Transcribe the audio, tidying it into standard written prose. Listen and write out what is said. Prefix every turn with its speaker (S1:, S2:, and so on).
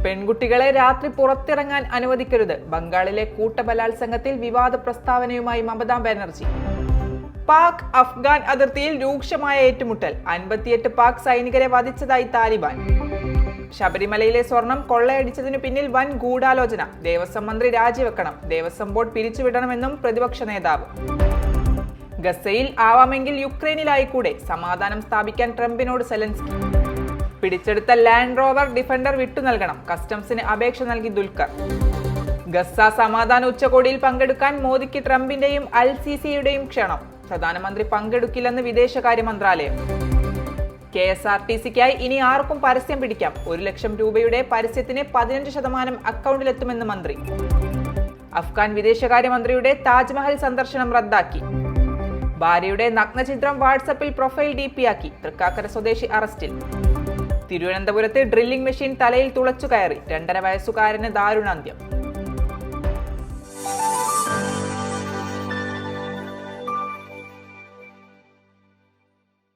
S1: പെൺകുട്ടികളെ രാത്രി പുറത്തിറങ്ങാൻ അനുവദിക്കരുത്. ബംഗാളിലെ കൂട്ടബലാത്സംഗത്തിൽ വിവാദ പ്രസ്താവനയുമായി മമതാ ബാനർജി. പാക് അഫ്ഗാൻ അതിർത്തിയിൽ രൂക്ഷമായ ഏറ്റുമുട്ടൽ. 58 പാക് സൈനികരെ വധിച്ചതായി താലിബാൻ. ശബരിമലയിലെ സ്വർണം കൊള്ളയടിച്ചതിനു പിന്നിൽ വൻ ഗൂഢാലോചന. ദേവസ്വം മന്ത്രി രാജിവെക്കണം. ദേവസ്വം ബോർഡ് പിരിച്ചുവിടണമെന്നും പ്രതിപക്ഷ നേതാവ്. ഗസയിൽ ആവാമെങ്കിൽ യുക്രൈനിലായിക്കൂടെ? സമാധാനം സ്ഥാപിക്കാൻ ട്രംപിനോട് സെലൻസ്കി. പിടിച്ചെടുത്ത ലാൻഡ് റോവർ ഡിഫൻഡർ വിട്ടു നൽകണം. കസ്റ്റംസിന് അപേക്ഷ നൽകി ദുൽഖർ. ഗസ സമാധാന ഉച്ചകോടിയിൽ പങ്കെടുക്കാൻ മോദിക്ക് ട്രംപിന്റെയും അൽ സിസിയുടെയും ക്ഷണം. പ്രധാനമന്ത്രി പങ്കെടുക്കില്ലെന്ന് വിദേശകാര്യ മന്ത്രാലയം. KSRTCക്കായി ഇനി ആർക്കും പരസ്യം പിടിക്കാം. 1 ലക്ഷം രൂപയുടെ പരസ്യത്തിന് 15% അക്കൗണ്ടിലെത്തുമെന്ന് മന്ത്രി. അഫ്ഗാൻ വിദേശകാര്യമന്ത്രിയുടെ താജ്മഹൽ സന്ദർശനം റദ്ദാക്കി. ഭാര്യയുടെ നഗ്നചിത്രം വാട്സപ്പിൽ പ്രൊഫൈൽ DP-ആക്കി. തൃക്കാക്കര സ്വദേശി അറസ്റ്റിൽ. തിരുവനന്തപുരത്ത് ഡ്രില്ലിംഗ് മെഷീൻ തലയിൽ തുളച്ചു കയറി. 2.5 വയസ്സുകാരന് ദാരുണാന്ത്യം.